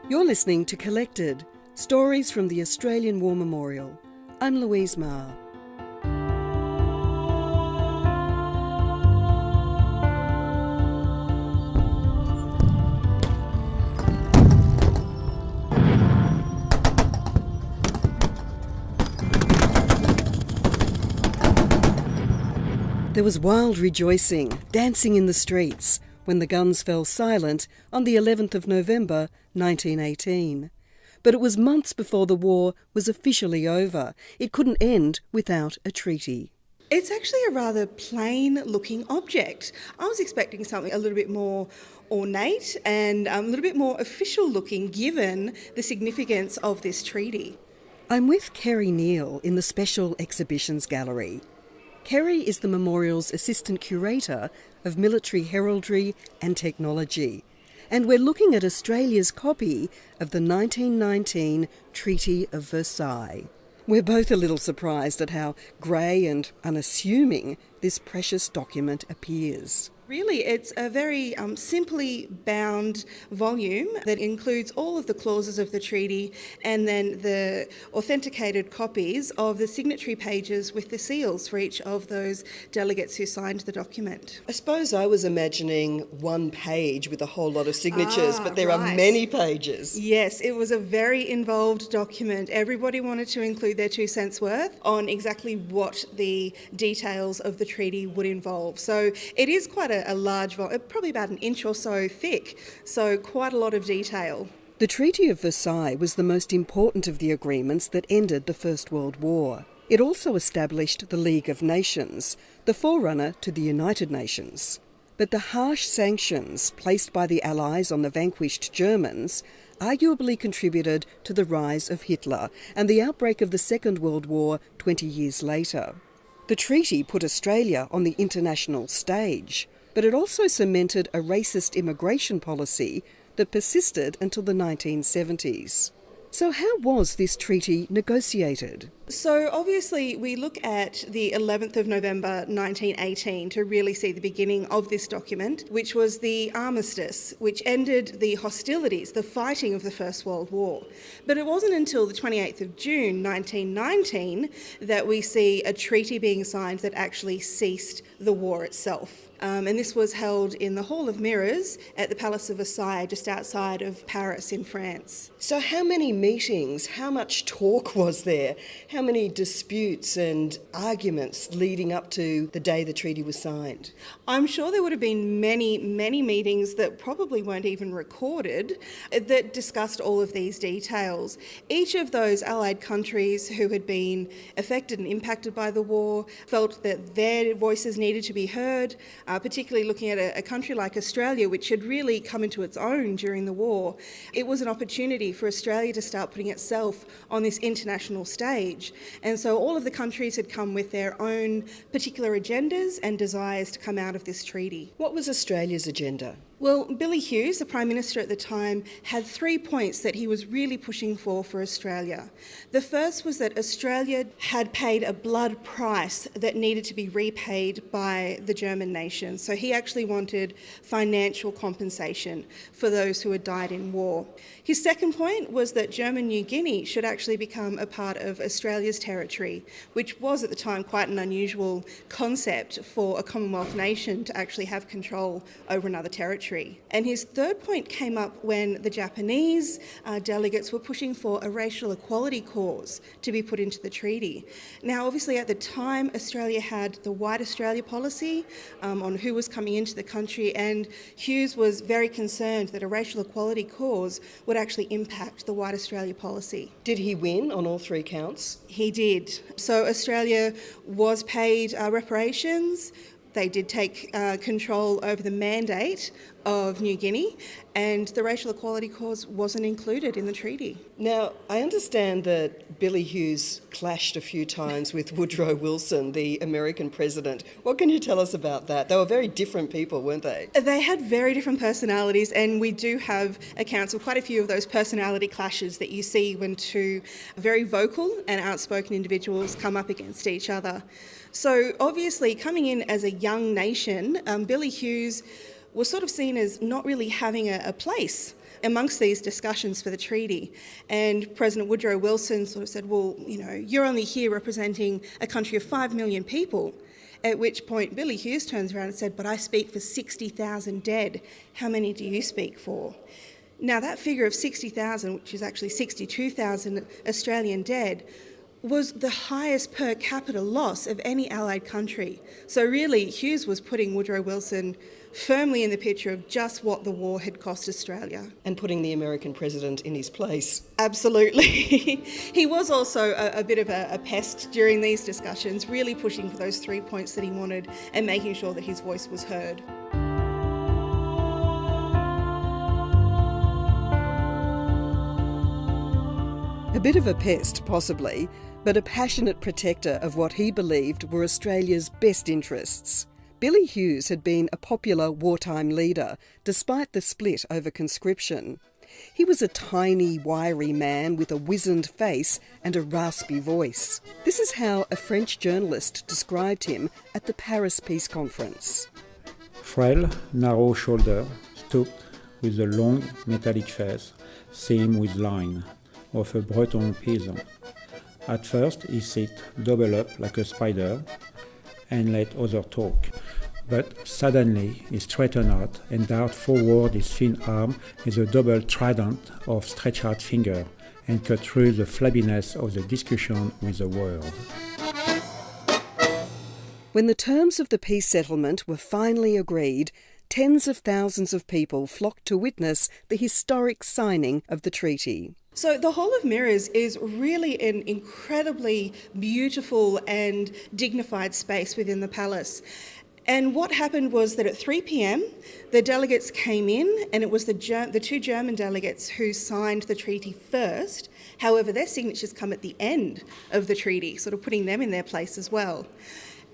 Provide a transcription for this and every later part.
You're listening to Collected, Stories from the Australian War Memorial. I'm Louise Maher. There was wild rejoicing, dancing in the streets, when the guns fell silent on the 11th of November 1918. But it was months before the war was officially over. It couldn't end without a treaty. It's actually a rather plain-looking object. I was expecting something a little bit more ornate and a little bit more official-looking, given the significance of this treaty. I'm with Kerry Neale in the Special Exhibitions Gallery. Kerry is the memorial's assistant curator of military heraldry and technology, and we're looking at Australia's copy of the 1919 Treaty of Versailles. We're both a little surprised at how grey and unassuming this precious document appears. Really, it's a very simply bound volume that includes all of the clauses of the treaty and then the authenticated copies of the signatory pages with the seals for each of those delegates who signed the document. I suppose I was imagining one page with a whole lot of signatures, but there are many pages. Yes, it was a very involved document. Everybody wanted to include their 2 cents worth on exactly what the details of the treaty would involve. So it is quite a large volume, probably about an inch or so thick, so quite a lot of detail. The Treaty of Versailles was the most important of the agreements that ended the First World War. It also established the League of Nations, the forerunner to the United Nations. But the harsh sanctions placed by the Allies on the vanquished Germans arguably contributed to the rise of Hitler and the outbreak of the Second World War 20 years later. The treaty put Australia on the international stage, but it also cemented a racist immigration policy that persisted until the 1970s. So how was this treaty negotiated? So obviously we look at the 11th of November 1918 to really see the beginning of this document, which was the armistice, which ended the hostilities, the fighting of the First World War. But it wasn't until the 28th of June 1919 that we see a treaty being signed that actually ceased the war itself. And this was held in the Hall of Mirrors at the Palace of Versailles, just outside of Paris in France. So how many meetings, how much talk was there? How many disputes and arguments leading up to the day the treaty was signed? I'm sure there would have been many meetings that probably weren't even recorded that discussed all of these details. Each of those Allied countries who had been affected and impacted by the war felt that their voices needed to be heard, particularly looking at a country like Australia, which had really come into its own during the war. It was an opportunity for Australia to start putting itself on this international stage. And so all of the countries had come with their own particular agendas and desires to come out of this treaty. What was Australia's agenda? Well, Billy Hughes, the Prime Minister at the time, had 3 points that he was really pushing for Australia. The first was that Australia had paid a blood price that needed to be repaid by the German nation. So he actually wanted financial compensation for those who had died in war. His second point was that German New Guinea should actually become a part of Australia's territory, which was at the time quite an unusual concept for a Commonwealth nation to actually have control over another territory. And his third point came up when the Japanese delegates were pushing for a racial equality clause to be put into the treaty. Now, obviously, at the time, Australia had the White Australia policy on who was coming into the country, and Hughes was very concerned that a racial equality clause would actually impact the White Australia policy. Did he win on all 3 counts? He did. So Australia was paid reparations. They did take control over the mandate of New Guinea, and the racial equality clause wasn't included in the treaty. Now, I understand that Billy Hughes clashed a few times with Woodrow Wilson, the American president. What can you tell us about that? They were very different people, weren't they? They had very different personalities, and we do have accounts of quite a few of those personality clashes that you see when 2 very vocal and outspoken individuals come up against each other. So obviously, coming in as a young nation, Billy Hughes was sort of seen as not really having a place amongst these discussions for the treaty. And President Woodrow Wilson sort of said, well, you're only here representing a country of 5 million people. At which point Billy Hughes turns around and said, but I speak for 60,000 dead. How many do you speak for? Now that figure of 60,000, which is actually 62,000 Australian dead, was the highest per capita loss of any Allied country. So really, Hughes was putting Woodrow Wilson firmly in the picture of just what the war had cost Australia. And putting the American president in his place. Absolutely. He was also a bit of a pest during these discussions, really pushing for those 3 points that he wanted and making sure that his voice was heard. A bit of a pest, possibly, but a passionate protector of what he believed were Australia's best interests. Billy Hughes had been a popular wartime leader, despite the split over conscription. He was a tiny, wiry man with a wizened face and a raspy voice. This is how a French journalist described him at the Paris Peace Conference. Frail, narrow-shouldered, stooped, with a long, metallic face, seamed with line, of a Breton peasant. At first he sat doubled up like a spider and let others talk. But suddenly he straightened out and darted forward his thin arm with a double trident of stretched out finger and cut through the flabbiness of the discussion with a word. When the terms of the peace settlement were finally agreed, tens of thousands of people flocked to witness the historic signing of the treaty. So the Hall of Mirrors is really an incredibly beautiful and dignified space within the palace. And what happened was that at 3 p.m, the delegates came in, and it was the two German delegates who signed the treaty first. However, their signatures come at the end of the treaty, sort of putting them in their place as well.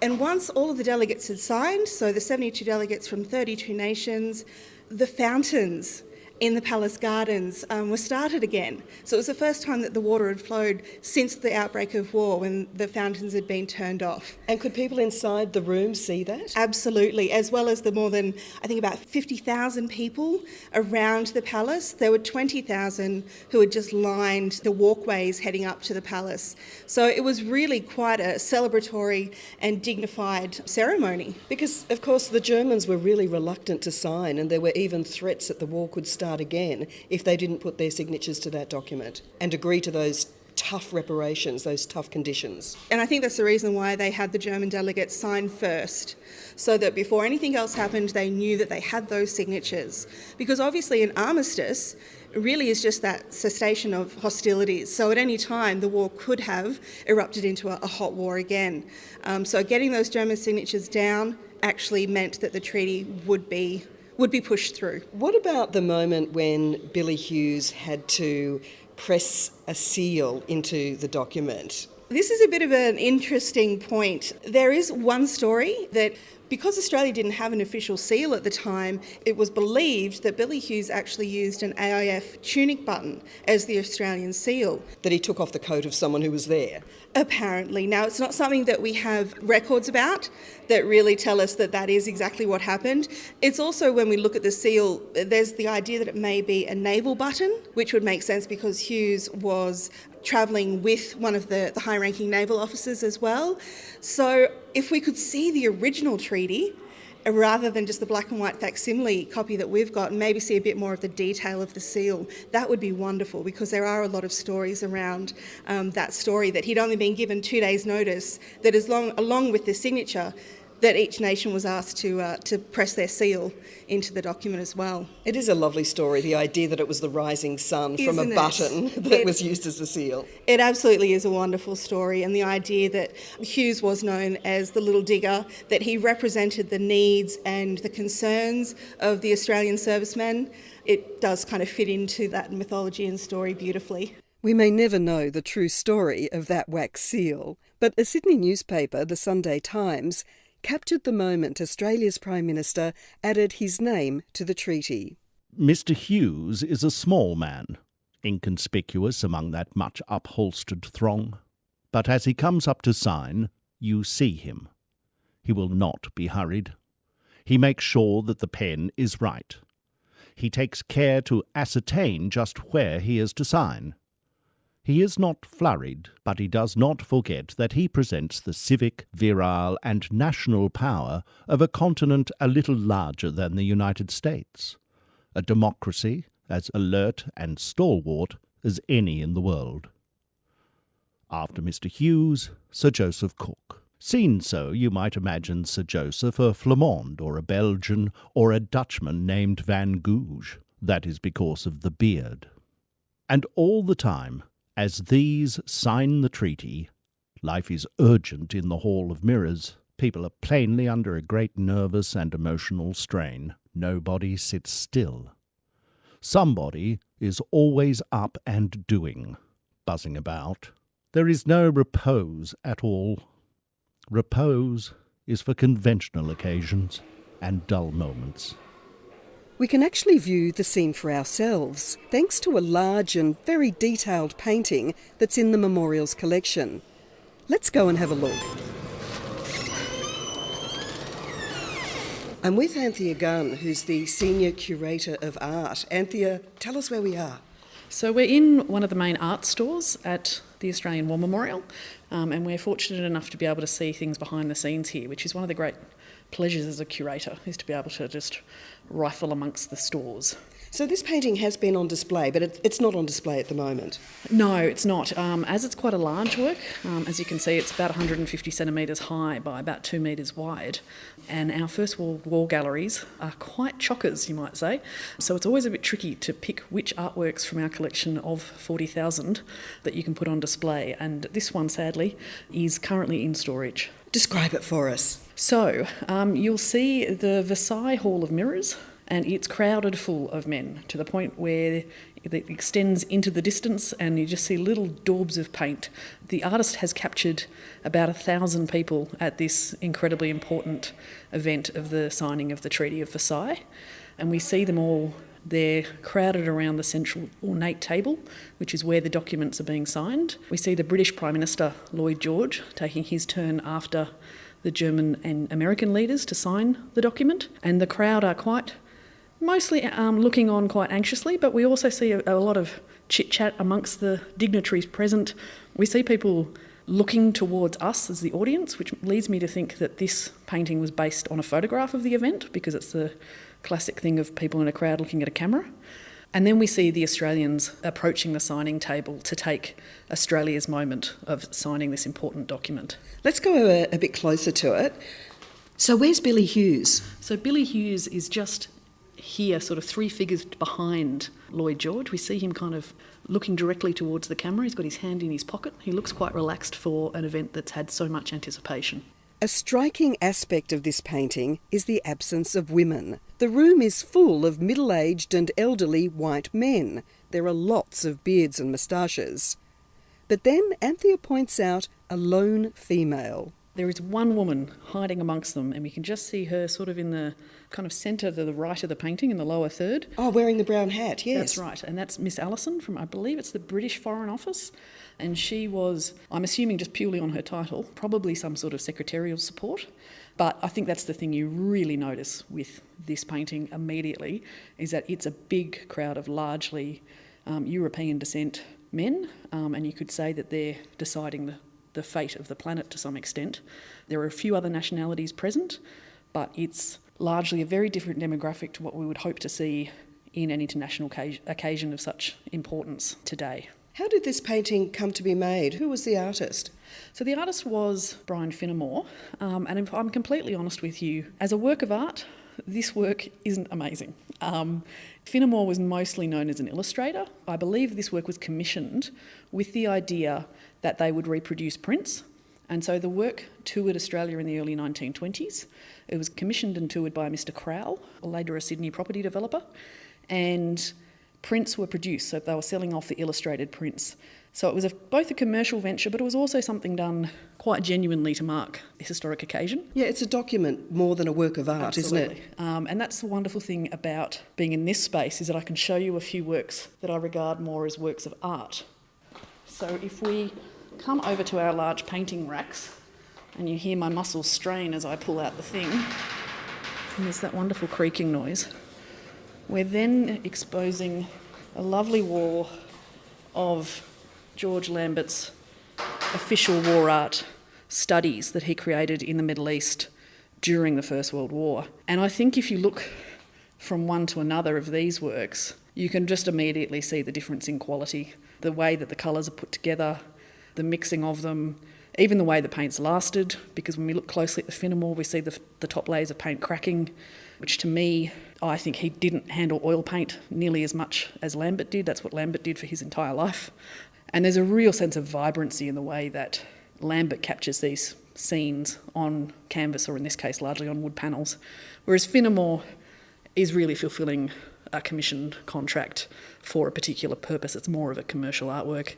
And once all of the delegates had signed, so the 72 delegates from 32 nations, the fountains in the palace gardens were started again. So it was the first time that the water had flowed since the outbreak of war, when the fountains had been turned off. And could people inside the room see that? Absolutely, as well as the more than, I think, about 50,000 people around the palace. There were 20,000 who had just lined the walkways heading up to the palace. So it was really quite a celebratory and dignified ceremony. Because, of course, the Germans were really reluctant to sign, and there were even threats that the war could start again if they didn't put their signatures to that document and agree to those tough reparations, those tough conditions. And I think that's the reason why they had the German delegates sign first, so that before anything else happened, they knew that they had those signatures. Because obviously an armistice really is just that cessation of hostilities. So at any time, the war could have erupted into a hot war again. So getting those German signatures down actually meant that the treaty would be pushed through. What about the moment when Billy Hughes had to press a seal into the document? This is a bit of an interesting point. There is one story that, because Australia didn't have an official seal at the time, it was believed that Billy Hughes actually used an AIF tunic button as the Australian seal. That he took off the coat of someone who was there? Apparently. Now, it's not something that we have records about that really tell us that that is exactly what happened. It's also, when we look at the seal, there's the idea that it may be a naval button, which would make sense because Hughes was travelling with one of the high-ranking naval officers as well. So if we could see the original treaty, rather than just the black and white facsimile copy that we've got, and maybe see a bit more of the detail of the seal, that would be wonderful, because there are a lot of stories around that story, that he'd only been given 2 days' notice, that along with the signature, that each nation was asked to press their seal into the document as well. It is a lovely story, the idea that it was the rising sun from a button that was used as a seal. It absolutely is a wonderful story, and the idea that Hughes was known as the little digger, that he represented the needs and the concerns of the Australian servicemen, it does kind of fit into that mythology and story beautifully. We may never know the true story of that wax seal, but a Sydney newspaper, the Sunday Times, captured the moment Australia's Prime Minister added his name to the treaty. Mr. Hughes is a small man, inconspicuous among that much upholstered throng. But as he comes up to sign, you see him. He will not be hurried. He makes sure that the pen is right. He takes care to ascertain just where he is to sign. He is not flurried, but he does not forget that he presents the civic, virile, and national power of a continent a little larger than the United States, a democracy as alert and stalwart as any in the world. After Mr. Hughes, Sir Joseph Cook. Seen so, you might imagine Sir Joseph a Flamand, or a Belgian, or a Dutchman named Van Gouge. That is because of the beard. And all the time, as these sign the treaty, life is urgent in the Hall of Mirrors. People are plainly under a great nervous and emotional strain. Nobody sits still. Somebody is always up and doing, buzzing about. There is no repose at all. Repose is for conventional occasions and dull moments. We can actually view the scene for ourselves, thanks to a large and very detailed painting that's in the Memorials collection. Let's go and have a look. I'm with Anthea Gunn, who's the Senior Curator of Art. Anthea, tell us where we are. So we're in one of the main art stores at the Australian War Memorial, and we're fortunate enough to be able to see things behind the scenes here, which is one of the great pleasures as a curator, is to be able to just rifle amongst the stores. So this painting has been on display, but it's not on display at the moment. No, it's not. As it's quite a large work, as you can see, it's about 150 centimetres high by about 2 metres wide. And our First World War galleries are quite chockers, you might say. So it's always a bit tricky to pick which artworks from our collection of 40,000 that you can put on display. And this one, sadly, is currently in storage. Describe it for us. So you'll see the Versailles Hall of Mirrors, and it's crowded full of men to the point where it extends into the distance and you just see little daubs of paint. The artist has captured about 1,000 people at this incredibly important event of the signing of the Treaty of Versailles, and we see them all there crowded around the central ornate table, which is where the documents are being signed. We see the British Prime Minister, Lloyd George, taking his turn after the German and American leaders to sign the document, and the crowd are mostly looking on quite anxiously, but we also see a lot of chit-chat amongst the dignitaries present. We see people looking towards us as the audience, which leads me to think that this painting was based on a photograph of the event, because it's the classic thing of people in a crowd looking at a camera. And then we see the Australians approaching the signing table to take Australia's moment of signing this important document. Let's go a bit closer to it. So where's Billy Hughes? So Billy Hughes is just here, sort of 3 figures behind Lloyd George. We see him kind of looking directly towards the camera. He's got his hand in his pocket. He looks quite relaxed for an event that's had so much anticipation. A striking aspect of this painting is the absence of women. The room is full of middle-aged and elderly white men. There are lots of beards and moustaches. But then Anthea points out a lone female. There is one woman hiding amongst them, and we can just see her sort of in the kind of centre to the right of the painting, in the lower third. Oh, wearing the brown hat, yes. That's right, and that's Miss Allison from, I believe it's the British Foreign Office, and she was, I'm assuming just purely on her title, probably some sort of secretarial support, but I think that's the thing you really notice with this painting immediately, is that it's a big crowd of largely European descent men, and you could say that they're deciding the fate of the planet to some extent. There are a few other nationalities present, but it's largely a very different demographic to what we would hope to see in an international occasion of such importance today. How did this painting come to be made? Who was the artist? So the artist was Brian Fenimore, and if I'm completely honest with you, as a work of art, this work isn't amazing. Fenimore was mostly known as an illustrator. I believe this work was commissioned with the idea that they would reproduce prints. And so the work toured Australia in the early 1920s. It was commissioned and toured by Mr. Crowell, later a Sydney property developer, and prints were produced, so they were selling off the illustrated prints. So it was both a commercial venture, but it was also something done quite genuinely to mark the historic occasion. Yeah, it's a document more than a work of art, Absolutely. Isn't it? And that's the wonderful thing about being in this space, is that I can show you a few works that I regard more as works of art. So if we come over to our large painting racks, and you hear my muscles strain as I pull out the thing, and there's that wonderful creaking noise. We're then exposing a lovely wall of George Lambert's official war art studies that he created in the Middle East during the First World War. And I think if you look from one to another of these works, you can just immediately see the difference in quality, the way that the colours are put together, the mixing of them, even the way the paint's lasted, because when we look closely at the Fenimore, we see the top layers of paint cracking, which to me, I think he didn't handle oil paint nearly as much as Lambert did. That's what Lambert did for his entire life. And there's a real sense of vibrancy in the way that Lambert captures these scenes on canvas, or in this case, largely on wood panels, whereas Fenimore is really fulfilling a commissioned contract for a particular purpose. It's more of a commercial artwork.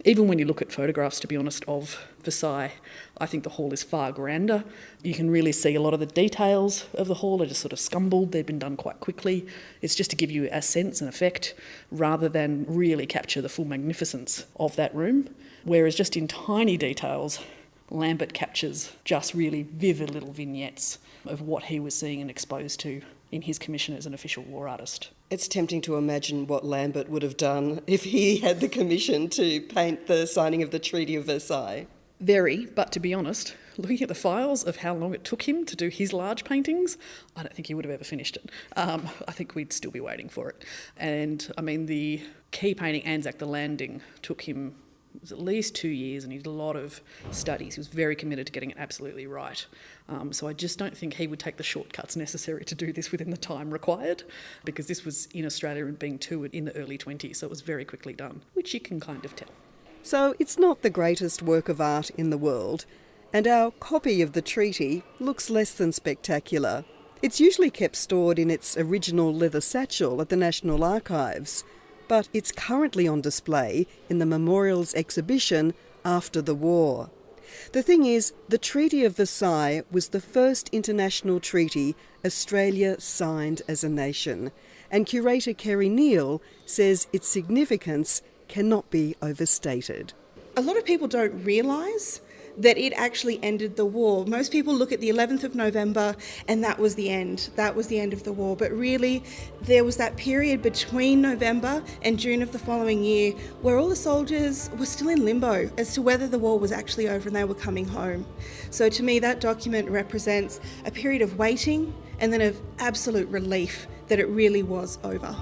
Even when you look at photographs, to be honest, of Versailles, I think the hall is far grander. You can really see a lot of the details of the hall are just sort of scumbled. They've been done quite quickly. It's just to give you a sense and effect rather than really capture the full magnificence of that room. Whereas just in tiny details, Lambert captures just really vivid little vignettes of what he was seeing and exposed to in his commission as an official war artist. It's tempting to imagine what Lambert would have done if he had the commission to paint the signing of the Treaty of Versailles. Very, but to be honest, looking at the files of how long it took him to do his large paintings, I don't think he would have ever finished it. I think we'd still be waiting for it. And I mean, the key painting, Anzac the Landing, took him at least 2 years, and he did a lot of studies. He was very committed to getting it absolutely right. So I just don't think he would take the shortcuts necessary to do this within the time required, because this was in Australia and being toured in the early 20s, so it was very quickly done, which you can kind of tell. So it's not the greatest work of art in the world, and our copy of the treaty looks less than spectacular. It's usually kept stored in its original leather satchel at the National Archives, but it's currently on display in the Memorials exhibition after the war. The thing is, the Treaty of Versailles was the first international treaty Australia signed as a nation, and curator Kerry Neale says its significance cannot be overstated. A lot of people don't realise that it actually ended the war. Most people look at the 11th of November and that was the end. That was the end of the war. But really, there was that period between November and June of the following year where all the soldiers were still in limbo as to whether the war was actually over and they were coming home. So to me, that document represents a period of waiting and then of absolute relief that it really was over.